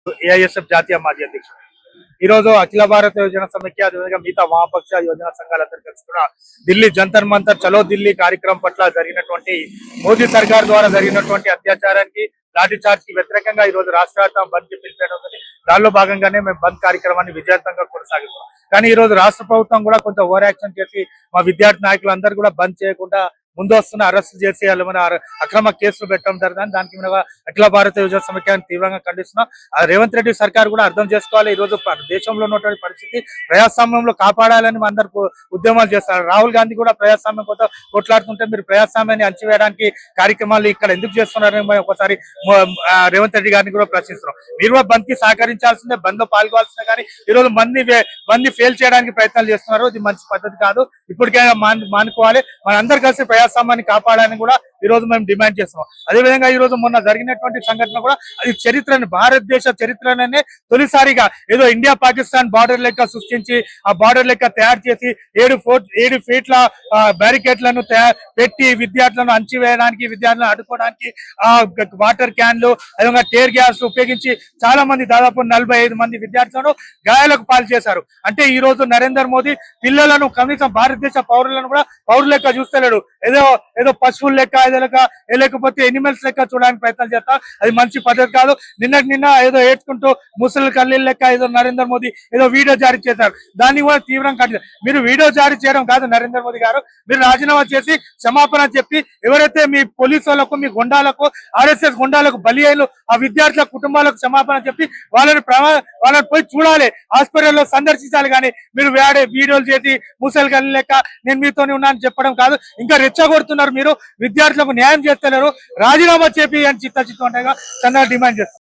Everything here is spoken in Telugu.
ఏఐఎస్ఎఫ్ జాతీయ మాజీ అధ్యక్షుడు. ఈ రోజు అఖిల భారత యువజన సమైక్య అదేవిధంగా మిగతా వామపక్ష యువజన సంఘాలందరూ కలిసి కూడా ఢిల్లీ జంతర్ మంతర్ చలో ఢిల్లీ కార్యక్రమం పట్ల జరిగినటువంటి మోదీ సర్కార్ ద్వారా జరిగినటువంటి అత్యాచారానికి లాఠీ చార్జ్ కి వ్యతిరేకంగా ఈ రోజు రాష్ట్ర వ్యాప్తంగా బంద్ కి పిలిపేయడం. దానిలో భాగంగానే మేము బంద్ కార్యక్రమాన్ని విజయవంతంగా కొనసాగిస్తున్నాం. కానీ ఈ రోజు రాష్ట్ర ప్రభుత్వం కూడా కొంత ఓవర్ యాక్షన్ చేసి మా విద్యార్థి నాయకులందరూ కూడా బంద్ చేయకుండా ముందు వస్తున్న అరెస్ట్ చేసి వాళ్ళ అక్రమ కేసులు పెట్టడం జరిగింది. దానికి మీద అఖిల భారత యువజన సమైక్యాన్ని తీవ్రంగా ఖండిస్తున్నాం. రేవంత్ రెడ్డి సర్కార్ కూడా అర్థం చేసుకోవాలి. ఈ రోజు దేశంలో ఉన్నటువంటి పరిస్థితి ప్రజాస్వామ్యంలో కాపాడాలని అందరు ఉద్యమాలు చేస్తారు. రాహుల్ గాంధీ కూడా ప్రజాస్వామ్యం కోసం కొట్లాడుతుంటే మీరు ప్రజాస్వామ్యాన్ని అంచివేయడానికి కార్యక్రమాలు ఇక్కడ ఎందుకు చేస్తున్నారని మేము ఒకసారి రేవంత్ రెడ్డి గారిని కూడా ప్రశ్నిస్తున్నాం. మీరు కూడా బంద్ కి సహకరించాల్సిందే, బంద్ లో పాల్గొవాల్సిందే. కానీ ఈ రోజు మంది ఫెయిల్ చేయడానికి ప్రయత్నాలు చేస్తున్నారు. ఇది మంచి పద్ధతి కాదు. ఇప్పటికైనా మానుకోవాలి. మనందరూ కలిసి ప్రజాస్వామ్యాన్ని కాపాడాలని కూడా ఈ రోజు మేము డిమాండ్ చేస్తున్నాం. అదేవిధంగా ఈ రోజు మొన్న జరిగినటువంటి సంఘటన కూడా అది చరిత్రని, భారతదేశ చరిత్రనే తొలిసారిగా ఏదో ఇండియా పాకిస్తాన్ బార్డర్ లెక్క సృష్టించి ఆ బార్డర్ లెక్క తయారు చేసి 7 ఫీట్ల బ్యారికేడ్లను పెట్టి విద్యార్థులను అంచివేయడానికి, విద్యార్థులను అడ్డుకోవడానికి వాటర్ క్యాన్లు అదేవిధంగా టేర్ గ్యాస్ ఉపయోగించి చాలా మంది దాదాపు 45 మంది విద్యార్థులను గాయాలకు పాలు చేశారు. అంటే ఈ రోజు నరేందర్ మోదీ పిల్లలను కనీసం భారతదేశ పౌరులను కూడా పౌరులు లెక్క చూస్తలేడు. ఏదో పశువుల లెక్క లేకపోతే ఎనిమల్స్ లెక్క చూడడానికి ప్రయత్నం చేస్తా. అది మంచి పద్ధతి కాదు. నిన్న ఏదో ఏడ్చుకుంటూ ముసలి కల్లీల లెక్క ఏదో నరేంద్ర మోదీ ఏదో వీడియో జారీ చేశారు. దాన్ని కూడా తీవ్రంగా మీరు వీడియో జారీ చేయడం కాదు నరేంద్ర మోదీ గారు, మీరు రాజీనామా చేసి క్షమాపణ చెప్పి ఎవరైతే మీ పోలీసు వాళ్ళకు, మీ గుండాలకు, ఆర్ఎస్ఎస్ గుండాలకు బలి అయ్యారు ఆ విద్యార్థుల కుటుంబాలకు క్షమాపణ చెప్పి వాళ్ళని పోయి చూడాలి, హాస్పిటల్లో సందర్శించాలి. కానీ మీరు వీడియోలు చేసి ముసలి కల్లి లెక్క నేను మీతోనే ఉన్నానని చెప్పడం కాదు. ఇంకా రెచ్చగొడుతున్నారు. మీరు విద్యార్థులకు న్యాయం చేస్తున్నారు. రాజీనామా చేపి అని చిత్తచిత్తం డిమాండ్ చేస్తారు.